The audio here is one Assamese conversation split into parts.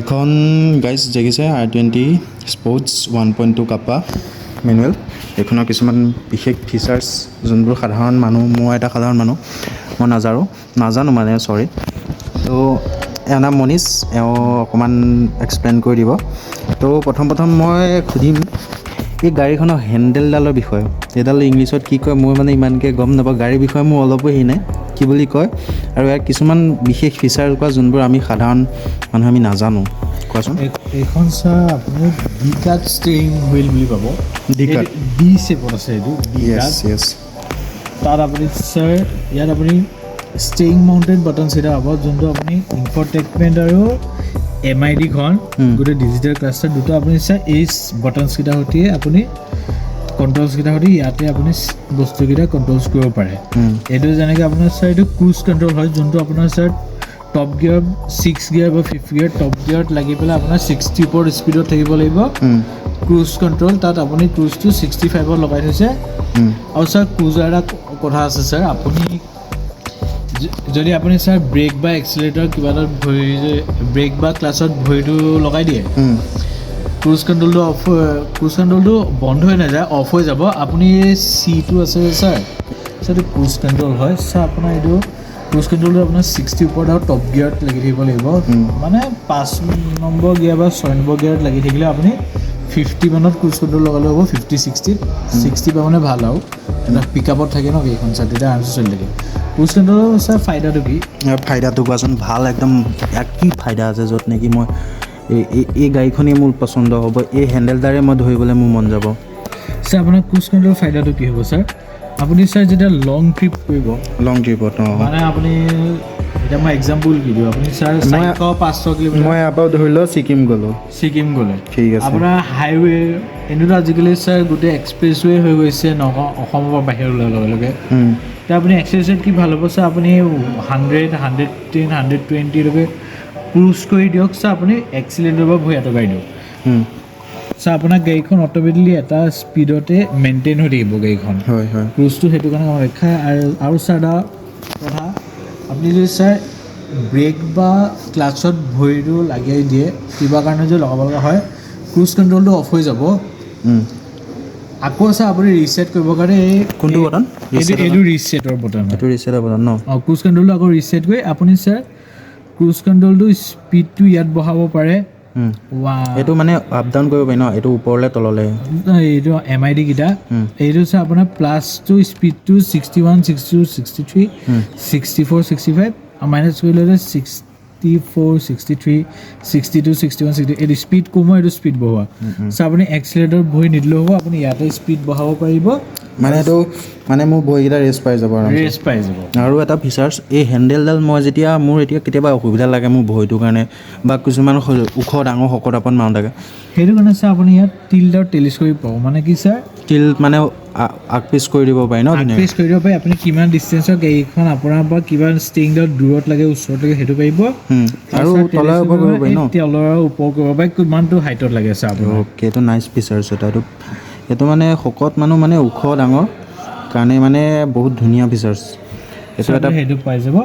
এখন গাইজ দেখিছে i20 স্পৰ্টছ 1.2 কাপা মেনুৱেল। এইখনৰ কিছুমান বিশেষ ফিচাৰ্ছ যোনবোৰ সাধাৰণ মানুহ, মই এটা সাধাৰণ মানুহ, মই নাজানো মানে চৰি। তো এওঁ নাম মনীষ, এওঁ অকণমান এক্সপ্লেইন কৰি দিব। তো প্ৰথম মই সুধিম এই গাড়ীখনৰ হেণ্ডেলডালৰ বিষয়ে। এইডাল ইংলিছত কি কয় মই মানে ইমানকৈ গম নাপাওঁ, গাড়ীৰ বিষয়ে মোৰ অলপো হেৰি নাই কি বুলি কয়, আৰু ইয়াৰ কিছুমান বিশেষ ফিচাৰ কোৱা যোনবোৰ আমি সাধাৰণ মানুহ আমি নাজানো। কোৱাচোন। এইখন ছাৰ আপুনি ডি কাট ষ্টিৰিং হুইল বুলি পাব। D-cut? ডি চেপত আছে এইটো ডি কাট। তাত আপুনি ছাৰ ইয়াত আপুনি ষ্টিৰিং মাউণ্টেড বাটনছ এটা পাব, যোনটো আপুনি ইনফৰটেইনমেণ্ট আৰু MID-খন গোটেই ডিজিটেল ক্লাষ্টাৰ দুটা আপুনি ছাৰ এই বাটনছকেইটাৰ সৈতে আপুনি কণ্ট্ৰলছকেইটাৰ সৈতে ইয়াতে আপুনি বস্তুকেইটা কণ্ট্ৰলছ কৰিব পাৰে। এইটো যেনেকৈ আপোনাৰ ছাৰ এইটো ক্ৰুজ কণ্ট্ৰল হয়, যোনটো আপোনাৰ ছাৰ টপ গিয়াৰ 6 গিয়াৰ বা 5th গিয়াৰ টপ গিয়াৰত লাগি পেলাই আপোনাৰ 60 ওপৰত স্পীডত থাকিব লাগিব। ক্ৰুজ কণ্ট্ৰল তাত আপুনি ক্ৰুজটো 65ত লগাই থৈছে। আৰু ছাৰ ক্ৰুজৰ এটা কথা আছে ছাৰ, আপুনি যদি আপুনি ছাৰ ব্ৰেক বা এক্সিলেটৰ কিবা এটাত ব্ৰেক বা ক্লাছত ভৰিটো লগাই দিয়ে, ক্ৰুজ কণ্ট্ৰলটো বন্ধ হৈ নাযায়, অফ হৈ যাব। আপুনি এই চিটো আছে ছাৰ, এইটো ক্ৰুজ কণ্ট্ৰল হয় ছাৰ। আপোনাৰ এইটো ক্ৰুজ কণ্ট্ৰলটো আপোনাৰ 60 ওপৰত আৰু টপ গিয়াৰত লাগি থাকিব লাগিব। মানে 5 নম্বৰ গিয়াৰ বা 6 নম্বৰ গিয়াৰত লাগি থাকিলে আপুনি 50 মানত ক্ৰুজ কণ্ট্ৰল লগালে হ'ব। 50-60 পৰা মানে ভাল আৰু এটা পিকআপত থাকে ন এইখন ছাৰ, তেতিয়া আৰামছে চলি থাকে। ক্ৰুজ কণ্ট্ৰলৰ ছাৰ ফাইদাটো কি? ফাইদাটো কোৱাচোন। ভাল একদম কি ফাইদা আছে য'ত নেকি মই এই গাড়ীখনেই মোৰ পচন্দ হ'ব, এই হেণ্ডেলডাৰে মই ধৰিবলৈ মোৰ মন যাব। ছাৰ আপোনাৰ ক্ৰুজ কণ্ট্ৰলৰ ফাইদাটো কি হ'ব ছাৰ? আপুনি ছাৰ যেতিয়া লং ট্ৰিপ কৰিব, লং ট্ৰিপত মানে আপুনি এতিয়া মই এক্সাম্পল কি দিওঁ, আপুনি ছাৰ 400-500 কিলোমিটাৰ মই ইয়াৰ পৰা ধৰি লওক ছিকিম গ'লে, ঠিক আছে, আপোনাৰ হাইৱে এনেতো আজিকালি ছাৰ গোটেই এক্সপ্ৰেছৱে হৈ গৈছে অসমৰ পৰা বাহিৰলৈ লগে লগে। এতিয়া আপুনি এক্সেছাইজ কি ভাল হ'ব ছাৰ, আপুনি 100, 110, 120লৈকে ক্ৰুজ কৰি দিয়ক ছাৰ। আপুনি এক্সিলেটৰৰ পৰা ভৰি আঁতৰাই দিয়ক ছাৰ, আপোনাৰ গাড়ীখন অট'মেটিকলি এটা স্পীডতে মেইনটেইন হৈ থাকিব গাড়ীখন। হয়। ক্ৰুজটো সেইটো কাৰণে ৰক্ষা। আৰু ছাৰ এটা কথা, আপুনি যদি ছাৰ ব্ৰেক বা ক্লাছত ভৰিটো লাগিয়াই দিয়ে, কিবা কাৰণে যদি লগাব লগা হয়, ক্ৰুজ কণ্ট্ৰলটো অফ হৈ যাব। আকৌ ছাৰ আপুনি ৰিছেট কৰিবৰ কাৰণে কোনটো বটন? এইটো ৰিছেটৰ বটন হয়। এইটো ৰিছেটৰ বটন ন? ক্ৰুজ কণ্ট্ৰলটো আকৌ ৰিছেট কৰি আপুনি ছাৰ ক্ৰুজ কণ্ট্ৰলটো স্পীডটো ইয়াত বঢ়াব পাৰে। এইটো মানে আপ ডাউন কৰিব পাৰি ন, এইটো ওপৰলৈ তললৈ, এইটো MID কেইটা। এইটো ছাৰ আপোনাৰ প্লাছটো স্পীডটো 61, 62, 63, 64, 65 আৰু মাইনাছ কৰিলে 64, 63, 62, 61, 60। এইটো স্পীড কমোৱা, এইটো স্পীড বঢ়োৱা। ছাৰ আপুনি এক্সিলেটৰ ভৰি নিদিলেও হ'ব, আপুনি ইয়াতে স্পীড বঢ়াব পাৰিব। মানে এইটো মানে মোৰ ভৰিকেইটা ৰেষ্ট পাই যাব আৰু এটা ফিচাৰ্ছ, এই হেণ্ডেলডাল মই যেতিয়া মোৰ এতিয়া কেতিয়াবা অসুবিধা লাগে মোৰ ভৰিটোৰ কাৰণে, বা কিছুমান ওখ ডাঙৰ শকত আপত মানুহ থাকে, সেইটো কাৰণে ছাৰ আপুনি ইয়াত টিল্ট আৰু টেলিস্ক'পিক পাব। মানে কি ছাৰ, টিল্ট মানে আগপিছ কৰি দিব পাৰি ন, আগপিছ কৰি দিব পাৰি। আপুনি কিমান ডিষ্টেঞ্চৰ গাড়ীখন আপোনাৰ পৰা কিমান ষ্টিৰিংডাল দূৰত লাগে ওচৰত লাগে সেইটো পাৰিব। আৰু তলৰ ওপৰ কৰিব পাৰি ন, তলৰ ওপৰ কৰিব পাৰি, কিমানটো হাইটত লাগে ছাৰ আপোনাৰ। অ'কে, এইটো নাইচ ফিচাৰ্ছ এটা। এইটো মানে শকত মানুহ মানে ওখ ডাঙৰ কাৰণে মানে বহুত ধুনীয়া ফিচাৰ্ছ এইটো এটা। সেইটো পাই যাব।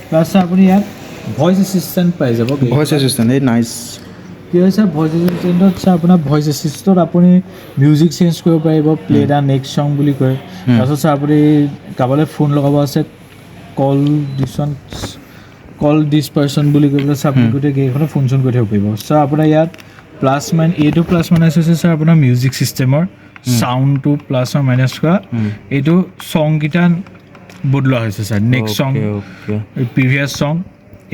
প্লাছ ছাৰ আপুনি ইয়াত ভইচ এছিষ্টেণ্ট পাই যাব। ভইচ এছিষ্টেণ্ট এই নাইচ। কি হয় ছাৰ, ভইচ এছিষ্টেণ্টত ছাৰ আপোনাৰ ভইচ এছিষ্টেণ্টত আপুনি মিউজিক চেঞ্জ কৰিব পাৰিব, প্লে দা নেক্সট ছং বুলি কয়। তাৰপিছত ছাৰ আপুনি কাৰোবালৈ ফোন লগাব আছে, কল দিছ পাৰ্চন বুলি কৈ পেলাই ছাৰ আপুনি গোটেই গাড়ীখনত ফোন চোন কৰি থাকিব পাৰিব। ছাৰ আপোনাৰ ইয়াত এইটো প্লাছ মাইনাছ হৈছে ছাৰ আপোনাৰ মিউজিক ছিষ্টেমৰ চাউণ্ডটো প্লাছ আৰু মাইনাছ কৰা। এইটো ছংকেইটা বদলোৱা হৈছে sir, next song, previous song.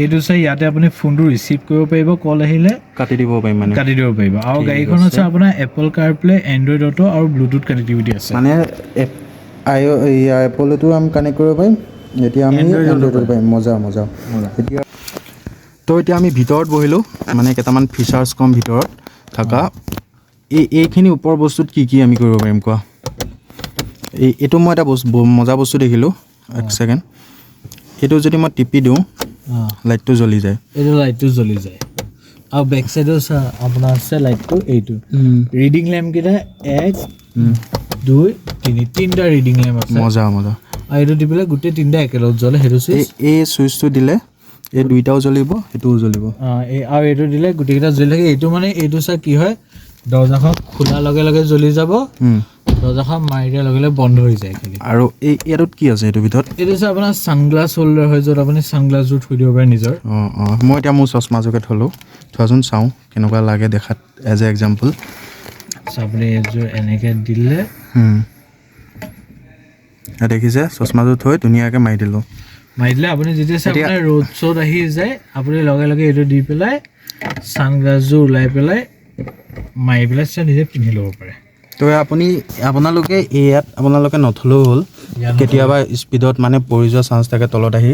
এইটো ছাৰ ইয়াতে আপুনি ফোনটো ৰিচিভ কৰিব পাৰিব, কল আহিলে কাটি দিব পাৰিব। আৰু গাড়ীখনত ছাৰ আপোনাৰ এপল কাৰপ্লে, এণ্ড্ৰইড অটো আৰু ব্লুটুথ কানেক্টিভিটি আছে। মানে এপলতো আমি কানেক্ট কৰিব পাৰিম, এতিয়া আমি এণ্ড্ৰইডত পাৰিম। মজা। এতিয়া আমি ভিতৰত বহিলোঁ, মানে কেইটামান ফিচাৰ্ছ কম ভিতৰত থকা। এইখিনি ওপৰৰ বস্তুত কি আমি কৰিব পাৰিম কোৱা? এইটো মই এটা মজা বস্তু দেখিলোঁ, এক ছেকেণ্ড। এইটো যদি মই টিপি দিওঁ, লাইটটো জ্বলি যায়। আৰু বেক চাইডৰ ছাৰ আপোনাৰ আছে লাইটটো, এইটো ৰিডিং লেম্প কেইটা 1, 2, 3 তিনিটা ৰিডিং লেম্প আছে। মজা। আৰু এইটো দি পেলাই গোটেই তিনিটা একেলগে জ্বলে। সেইটো এই চুইচটো দিলে এই দুইটাও জ্বলিব এইটোও জ্বলিব আৰু এইটো দিলে গোটেইকেইটা জ্বলি থাকে এইটো মানে এইটো ছাৰ কি হয় দৰ্জাখন খোলাৰ লগে লগে জ্বলি যাব দৰ্জাখন মাৰি দিয়াৰ লগে লগে বন্ধ হৈ যায় খালি আৰু এই ইয়াত কি আছে এইটোৰ ভিতৰত এইটো ছাৰ আপোনাৰ ছানগ্লাছ হোল্ডাৰ হয় য'ত আপুনি ছানগ্লাছযোৰ থৈ দিব পাৰে নিজৰ মই এতিয়া মোৰ চশমাযোৰকে থ'লোঁ থোৱাচোন চাওঁ কেনেকুৱা লাগে দেখাত এজ এ এক্সাম্পল আপুনি এইযোৰ এনেকৈ দিলে দেখিছে চশমাযোৰ থৈ ধুনীয়াকৈ মাৰি দিলোঁ আপুনি যেতিয়া আপোনাৰ ৰ'দ শ্ব'ত আহি যায় আপুনি লগে লগে এইটো দি পেলাই ছানগ্লাছযোৰ ওলাই পেলাই মাৰি পেলাই নিজে পিন্ধি ল'ব পাৰে তো আপোনালোকে ইয়াত আপোনালোকে নথলেও হ'ল কেতিয়াবা স্পীডত মানে পৰি যোৱা চান্স থাকে তলত আহি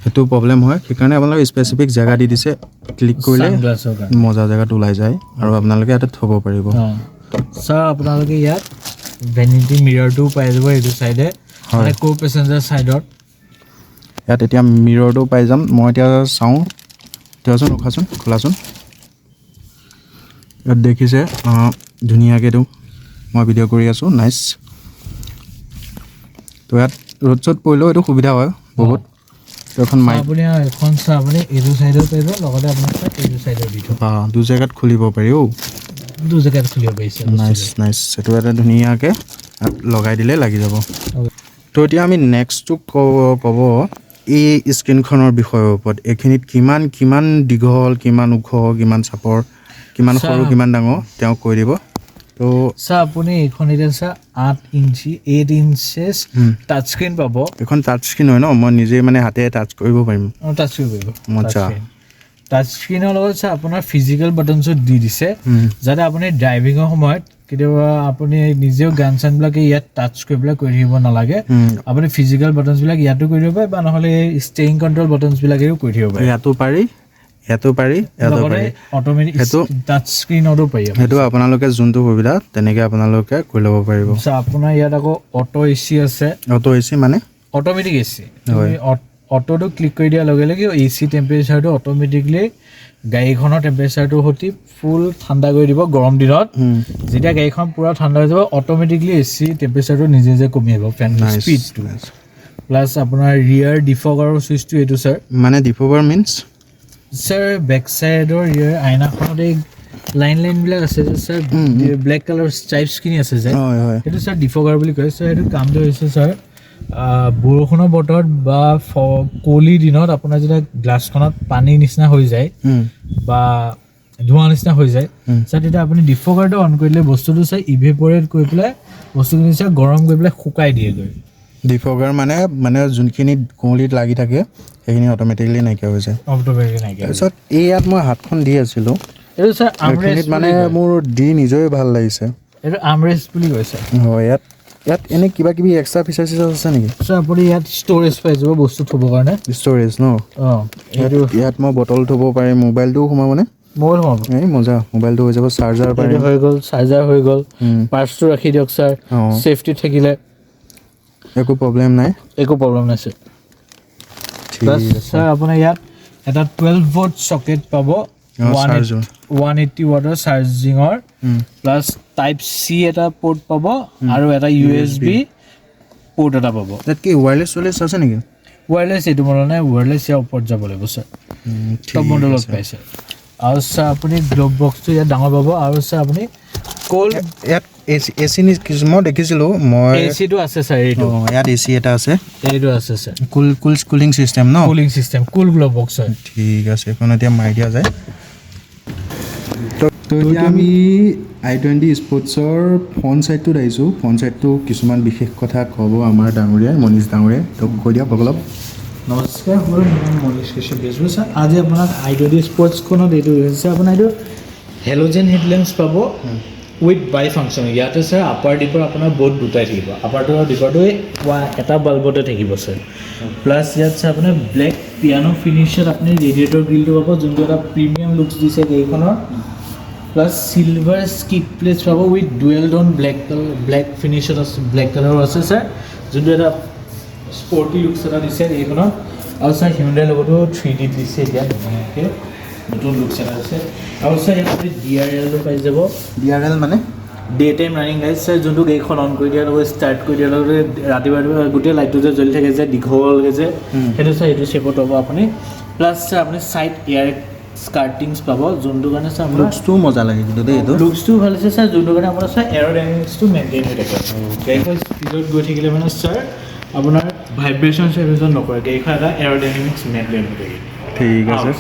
সেইটো প্ৰব্লেম হয় সেইকাৰণে আপোনালোকে স্পেচিফিক জেগা দি দিছে ক্লিক কৰিলে মজা জেগাত ওলাই যায় আৰু আপোনালোকে ইয়াতে থ'ব পাৰিব ছাৰ আপোনালোকে ইয়াত ভেনিটি মিৰৰটোও পাই যাব এইটো চাইডে মানে কো পেচেঞ্জাৰ চাইডত ইয়াত এতিয়া মিৰৰটো পাই যাম মই এতিয়া চাওঁ দিয়কচোন ৰখাচোন খোলাচোন ইয়াত দেখিছে ধুনীয়াকৈতো মই ভিডিঅ' কৰি আছোঁ নাইচ তো ইয়াত ৰ'দ চ'দ পৰিলেও এইটো সুবিধা হয় বহুত এখন আপুনি এখন চাহ আপুনি এইটো চাইডত পাৰিব লগতে আপোনাৰ এইটো চাইডত দি থ'ব দু জেগাত খুলিব পাৰি দু জেগাত খুলিব পাৰিছে নাইচ নাইচ সেইটো এটা ধুনীয়াকৈ লগাই দিলে লাগি যাব তো এতিয়া আমি নেক্সটটো ক'ব এই স্ক্ৰীণখনৰ বিষয়ৰ ওপৰত এইখিনিত কিমান কিমান দীঘল কিমান ওখ কিমান চাপৰ কিমান সৰু কিমান ডাঙৰ তেওঁ কৈ দিব তো ছাৰ আপুনি এইখন এতিয়া sir 8 inch 8 inches touch screen পাব এখন টাচ স্ক্ৰীণ হয় ন মই নিজে মানে হাতে টাচ কৰিব পাৰিম টাচ কৰিব পাৰিব মজা টাচ স্ক্ৰীণৰ লগত ছাৰ আপোনাৰ ফিজিকেল বাটনছো দি দিছে যাতে আপুনি ড্ৰাইভিঙৰ সময়ত কেতিয়াবা আপুনি নিজেও গান চানবিলাকে ইয়াত টাচ কৰি পেলাই কৰি থাকিব নালাগে আপুনি ফিজিকেল বাটনছবিলাক ইয়াতো কৰি দিব পাৰে বা নহ'লে ষ্টেৰিং কণ্ট্ৰল বাটনছবিলাকেও কৰি থাকিব পাৰে ইয়াতো পাৰি অট'মেটিক টাচ স্ক্ৰীণতো পাৰি সেইটো আপোনালোকে যোনটো সুবিধা তেনেকৈ আপোনালোকে কৰি ল'ব পাৰিব আপোনাৰ ইয়াত আকৌ অটো এচি আছে অটো এচি মানে অট'মেটিক এচি অটোটো ক্লিক কৰি দিয়াৰ লগে লগে এচি টেম্পাৰেচাৰটো অট'মেটিকলি গাড়ীখনৰ টেম্পাৰেচাৰটোৰ সৈতে ফুল ঠাণ্ডা কৰি দিব গৰম দিনত যেতিয়া গাড়ীখন পূৰা ঠাণ্ডা হৈ যাব অট'মেটিকলি এচি টেম্পাৰেচাৰটো নিজে নিজে কমি আহিব ফেন স্পীডটো প্লাছ আপোনাৰ ৰিয়াৰ ডিফগাৰৰ ছুইচটো এইটো ছাৰ মানে ডিফগাৰ মিনছ ছাৰ বেক চাইডৰ ৰিয়াৰ আইনাখনত এই লাইনবিলাক আছে যে ছাৰ ব্লেক কালাৰ ষ্ট্ৰাইপছখিনি আছে যে সেইটো ছাৰ ডিফগাৰ বুলি কয় ছাৰ সেইটো কামটো হৈছে ছাৰ বৰষুণৰ বতৰত বা কুঁৱলীৰ দিনত আপোনাৰ যেতিয়া গ্লাছখনত পানীৰ নিচিনা হৈ যায় বা ধোঁৱা নিচিনা হৈ যায় ছাৰ তেতিয়া আপুনি ডিফগাৰটো অন কৰি দিলে বস্তুটো ছাৰ ইভেপৰেট কৰি পেলাই বস্তুখিনি ছাৰ গৰম কৰি পেলাই শুকাই দিয়েগৈ ডিফগাৰ মানে যোনখিনি কুঁৱলীত লাগি থাকে সেইখিনি অট'মেটিকলি নাইকিয়া হৈ যায় তাৰপিছত এই ইয়াত মই হাতখন দি আছিলোঁ এইটো ছাৰ আমৰেষ্ট মানে মোৰ দি নিজৰে ভাল লাগিছে এইটো আমৰেষ্ট বুলি কৈছে হয় ইয়াত এনেই কিবা কিবি এক্সট্ৰা ফিচাৰ আছে নেকি ছাৰ আপুনি ইয়াত ষ্ট'ৰেজ পাই যাব বস্তু থ'বৰ কাৰণে ষ্ট'ৰেজ ন ইয়াত মই বটল থ'ব পাৰিম মোবাইলটোও সোমাবনে মোবাইল সোমাব এই মজা মোবাইলটো হৈ যাব চাৰ্জাৰ পাৰিম হৈ গ'ল চাৰ্জাৰ হৈ গ'ল পাৰ্চটো ৰাখি দিয়ক ছাৰ ছেফটি থাকিলে একো প্ৰব্লেম নাই ছাৰ ছাৰ আপোনাৰ ইয়াত এটা 12 ভোল্ট চকেট পাব 180 ৱাটৰ চাৰ্জিঙৰ প্লাছ টাইপ চি এটা পৰ্ট পাব আৰু এটা USB পৰ্ট এটা পাব তাত কি ৱায়াৰলেছ আছে নেকি ৱায়াৰলেছ এইটো মডেল নাই ৱায়াৰলেছ ইয়াৰ ওপৰত যাব লাগিব ছাৰ টপ মডেলত পাইছে আৰু ছাৰ আপুনি গ্ল'ব বক্সটো ইয়াত ডাঙৰ পাব আৰু ছাৰ আপুনি ইয়াত এচি মই দেখিছিলোঁ মই এচিটো আছে ছাৰ এইটো ইয়াত এচি এটা আছে এইটো আছে ছাৰ কুলিং চিষ্টেম ন কুল গ্ল'ব বক্স হয় ঠিক আছে এইখন এতিয়া মাৰি দিয়া যায় তো এতিয়া আমি i20 স্পৰ্টছৰ ফ্ৰণ্ট ছাইডটোত আহিছোঁ ফ্ৰণ্ট ছাইডটো কিছুমান বিশেষ কথা ক'ব আমাৰ ডাঙৰীয়াই মনীষ ডাঙৰীয়াই তো কৈ দিয়ক অলপ নমস্কাৰ মোৰ নাম মনীষ কশ্যপ বেজবৰুৱা ছাৰ আজি আপোনাক i20 স্পৰ্টছখনত এইটো হৈছে আপোনাৰ এইটো হেল'জেন হেডলেম্পছ পাব উইথ বাই ফাংচন ইয়াতে ছাৰ আপাৰ ডিপাৰ আপোনাৰ ব'ৰ্ড দুটাই থাকিব আপাৰটো আৰু ডিপাৰটো এটা বাল্বতে থাকিব ছাৰ প্লাছ ইয়াত ছাৰ আপোনাৰ ব্লেক পিয়ানো ফিনিছত আপুনি ৰেডিয়েটৰ গ্ৰিলটো পাব যোনটো এটা প্ৰিমিয়াম লুকছ দিছে গাড়ীখনৰ প্লাছ চিলভাৰ স্কিট প্লেটছ পাব উইথ ডুৱেল ডন ব্লেক ফিনিছত আছে ব্লেক কালাৰো আছে ছাৰ যোনটো এটা স্পৰ্টি লুকছ এটা দিছে এইখনত আৰু ছাৰ হিউণ্ডাইৰ লগতো 3D দিছে এতিয়া নতুন লুকছ এটা আছে আৰু ছাৰ ইয়াত আপুনি DRL পাই যাব DRL মানে day time running light sir যোনটো গাড়ীখন অন কৰি দিয়াৰ লগত ষ্টাৰ্ট কৰি দিয়াৰ লগতে ৰাতিপুৱা গোটেই লাইটটো যে জ্বলি থাকে যে দীঘলকৈ যে সেইটো স্যাৰ সেইটো শ্বেপত পাব আপুনি প্লাছ স্যাৰ আপুনি ছাইড এয়াৰ স্কাৰ্টিংছ পাব যোনটো কাৰণে স্যাৰ আপোনাৰ লুকছটোও মজা লাগে কিন্তু দেই এইটো লুকছটোও ভাল আছে স্যাৰ যোনটো কাৰণে আপোনাৰ স্যাৰ এৰোডাইনামিক্সটো মেইনটেইন হৈ থাকে গাড়ীখন স্পীডত গৈ থাকিলে মানে স্যাৰ আপোনাৰ ভাইব্ৰেশ্যন চাইব্ৰেশ্যন নকৰে গাড়ীখন এটা এৰোডাইনামিক্স মেইনটেইন হৈ থাকে ঠিক আছে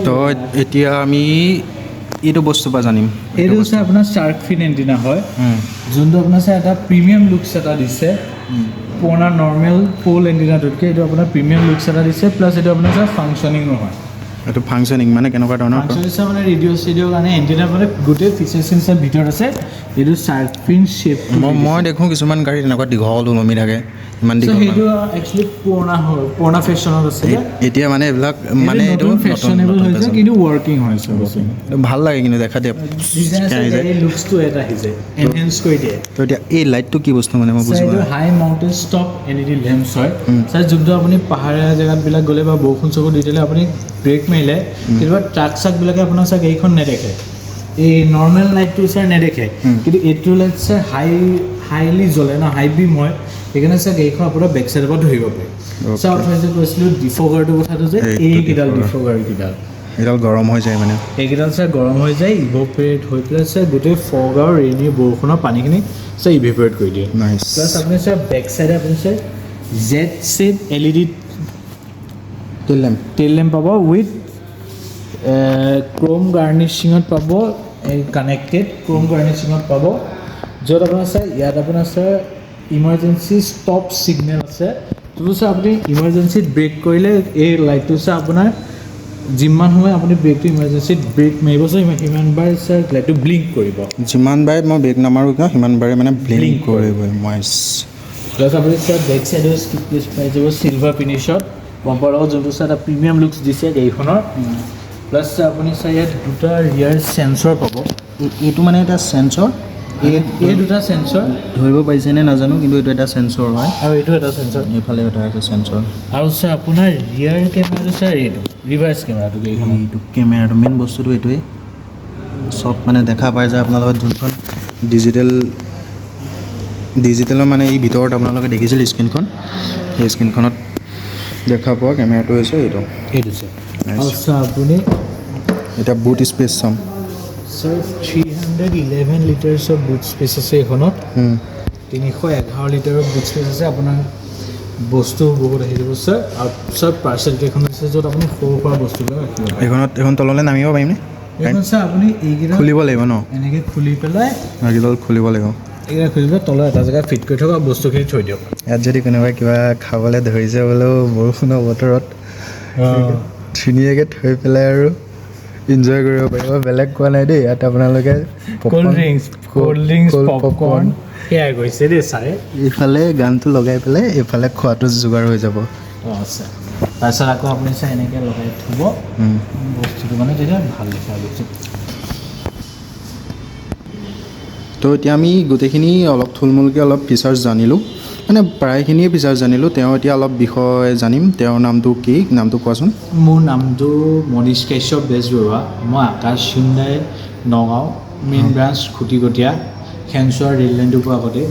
তো এতিয়া আমি এইটো বস্তুৰ পৰা জানিম এইটো হৈছে আপোনাৰ শ্বাৰ্ক ফিন এণ্টিনা হয় যোনটো আপোনাৰ চাই এটা প্ৰিমিয়াম লুকছ এটা দিছে পুৰণা নৰ্মেল প'ল এণ্টিনাটোতকৈ এইটো আপোনাৰ প্ৰিমিয়াম লুকছ এটা দিছে প্লাছ এইটো আপোনাৰ চাই ফাংচনিঙো হয় এইটো ফাংচনিং মানে কেনেকুৱা ধৰণৰ ফাংচন হিচাপে মানে ৰেডিঅ' চেডিঅ'ৰ কাৰণে এণ্টিনা মানে গোটেই ফিচাৰ্ছ চিচাৰ ভিতৰত আছে এইটো শ্বাৰ্ক ফিন শ্বেপ মই দেখোঁ কিছুমান গাড়ী তেনেকুৱা দীঘল ওলমি থাকে ইমান দীঘল সেইটো একচুৱেলি পুৰণা ফেশ্বনত আছে এতিয়া মানে এইবিলাক মানে এইটো ফেশ্বনেবল হৈছে কিন্তু ৱৰ্কিং হৈছে ভাল লাগে কিন্তু দেখা দিয়ে লুকছটো এটা আহিছে এনহেঞ্চ কৰি দিয়ে তো এতিয়া এই লাইটটো কি বস্তু মানে মই বুজি পোৱা হাই মাউণ্টেন ষ্টপ LED লেম্পছ হয় ছাৰ যোনটো আপুনি পাহাৰীয়া জেগাতবিলাক গ'লে বা বৰষুণ চৰষুণ দি দিলে আপুনি ব্ৰেক মাৰিলে কেতিয়াবা ট্ৰাক চাকবিলাকে আপোনাৰ চাৰ গাড়ীখন নেদেখে এই নৰ্মেল লাইটটো ছাৰ নেদেখে কিন্তু এইটো লাইট ছাৰ হাইলি জ্বলে ন হাই বিম হয় সেইকাৰণে ছাৰ গাড়ীখন আপোনাৰ বেক চাইডৰ পৰা ধৰিব পাৰে ছাৰ অথনি যে কৈছিলোঁ ডিফগাৰটোৰ কথাটো যে এইকেইডাল ডিফগাৰকেইডাল এইডাল গৰম হৈ যায় মানে এইকেইডাল ছাৰ গৰম হৈ যায় ইভেপৰেট হৈ পেলাই ছাৰ গোটেই ফগ আৰু ৰেইনি বৰষুণৰ পানীখিনি ছাৰ ইভেপৰেট কৰি দিয়ে প্লাছ আপুনি ছাৰ বেক চাইডে আপুনি sir Z said LED tail lamp পাব উইথ ক্ৰ'ম গাৰ্নিচিঙত পাব কানেক্টেড ক্ৰ'ম গাৰ্নিচিঙত পাব য'ত আপোনাৰ ছাৰ ইয়াত আপোনাৰ ছাৰ ইমাৰ্জেঞ্চি ষ্টপ ছিগনেল আছে যোনটো ছাৰ আপুনি ইমাৰ্জেঞ্চিত ব্ৰেক কৰিলে এই লাইটটো ছাৰ আপোনাৰ যিমান সময় আপুনি ব্ৰেকটো ইমাৰ্জেঞ্চিত ব্ৰেক মাৰিব ছাৰ সিমান বাৰ ছাৰ লাইটটো ব্লিংক কৰিব যিমান বাৰে মই ব্ৰেক নামাৰোঁ কিয় সিমান বাৰে মানে ব্লিংক কৰিব মই প্লাছ আপুনি ছাৰ বেক চাইডৰ স্কিপ প্লেচ পাই যাব চিলভাৰ ফিনিছত বাম্পাৰ লগত যোনটো ছাৰ এটা প্ৰিমিয়াম লুকছ দিছে গাড়ীখনৰ প্লাছ ছাৰ আপুনি ছাৰ ইয়াত দুটা ৰিয়াৰ চেঞ্চৰ পাব এইটো মানে এটা চেঞ্চৰ এই দুটা চেঞ্চৰ ধৰিব পাৰিছেনে নাজানো কিন্তু এইটো এটা চেঞ্চৰ হয় আৰু এইটো এটা চেঞ্চৰ এইফালে এটা আছে চেঞ্চৰ আৰু ছাৰ আপোনাৰ ৰিয়াৰ কেমেৰাটো ছাৰ এইটো ৰিভাৰ্চ কেমেৰাটো গাড়ীখনৰ এইটো কেমেৰাটো মেইন বস্তুটো এইটোৱেই চব মানে দেখা পাই যায় আপোনালোকে যোনখন ডিজিটেলৰ মানে এই ভিতৰত আপোনালোকে দেখিছিল স্ক্ৰীণখন সেই স্ক্ৰীণখনত দেখা পোৱা কেমেৰাটো হৈছে এইটো ছাৰ আৰু ছাৰ আপুনি এতিয়া বুট স্পেচ চাম ছাৰ 311 লিটাৰ্ছৰ বুট স্পেচ আছে এইখনত 311 লিটাৰৰ বুট স্পেচ আছে আপোনাৰ বস্তু বহুত আহি যাব ছাৰ আৰু ছাৰ পাৰ্চেল কেইখন আছে য'ত আপুনি সৰু সুৰা বস্তুবিলাক ৰাখিব এইখন তললৈ নামিব পাৰিমনে এইখন ছাৰ আপুনি এইকেইটা খুলিব লাগিব ন এনেকৈ খুলি পেলাই এইকেইডাল খুলিব লাগিব এইকেইটা খুলি পেলাই তলৰ এটা জেগাত ফিট কৰি থকা বস্তুখিনি থৈ দিয়ক ইয়াত যদি কোনোবাই কিবা খাবলৈ ধৰিছে বোলেও বৰষুণৰ বতৰত ধুনীয়াকৈ থৈ পেলাই আৰু এনজয় কৰিব পাৰিব বেলেগ কোৱা নাই দেই ইয়াত আপোনালোকে ক'ল্ড ড্ৰিংকছ পপকৰ্ণ সেয়াই গৈছে দেই ছাৰে ইফালে গানটো লগাই পেলাই এইফালে খোৱাটো যোগাৰ হৈ যাব আচ্ছা তাৰপিছত আকৌ আপুনি চাই এনেকৈ লগাই থ'ব বস্তুটো মানে তেতিয়া ভাল দেখা গৈছে তো এতিয়া আমি গোটেইখিনি অলপ থুলমূলকৈ অলপ ফিচাৰ্ছ জানিলোঁ মানে প্ৰায়খিনিয়ে ফিচাৰ্ছ জানিলোঁ তেওঁ এতিয়া অলপ বিষয়ে জানিম তেওঁৰ নামটো কি নামটো কোৱাচোন মোৰ নামটো মনীষ কাশ্যপ বেজবৰুৱা মই Akash Hyundai Nagaon main branch Khutikatia খেনচোৱা ৰেল লাইনটোৰ পৰা আগতে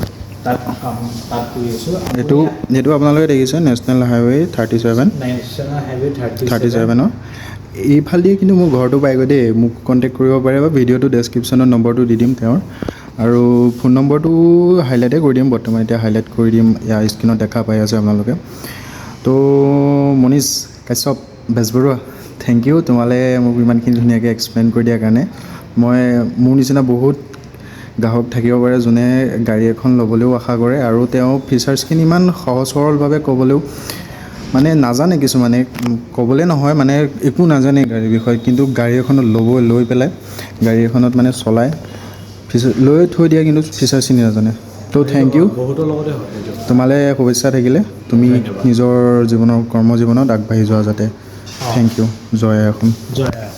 তাত কৰি আছোঁ এইটো আপোনালোকে দেখিছে নেশ্যনেল হাইৱে 37 এইফালেদি কিন্তু মোৰ ঘৰটো পাইগৈ দেই মোক কণ্টেক্ট কৰিব পাৰে বা ভিডিঅ'টো ডেছক্ৰিপশ্যনত নম্বৰটো দি দিম তেওঁৰ আৰু ফোন নম্বৰটো হাইলাইটে কৰি দিম বৰ্তমান এতিয়া হাইলাইট কৰি দিম ইয়াৰ স্ক্ৰীণত দেখা পাই আছে আপোনালোকে তো মনীষ কাশ্যপ বেজবৰুৱা থেংক ইউ তোমালে মোক ইমানখিনি ধুনীয়াকৈ এক্সপ্লেইন কৰি দিয়াৰ কাৰণে মই মোৰ নিচিনা বহুত গ্ৰাহক থাকিব পাৰে যোনে গাড়ী এখন ল'বলৈও আশা কৰে আৰু তেওঁ ফিচাৰ্ছখিনি ইমান সহজ সৰলভাৱে ক'বলৈও মানে নাজানে কিছুমানে ক'বলৈ নহয় মানে একো নাজানে গাড়ীৰ বিষয়ে কিন্তু গাড়ী এখনত লৈ পেলাই গাড়ী এখনত মানে চলাই লৈ থৈ দিয়া কিন্তু ফিচাৰ্ছখিনি নাজানে তো থেংক ইউ বহুতৰ লগতে হয় তোমালৈ শুভেচ্ছা থাকিলে তুমি নিজৰ জীৱনৰ কৰ্মজীৱনত আগবাঢ়ি যোৱা যাতে থেংক ইউ জয় অসম জয়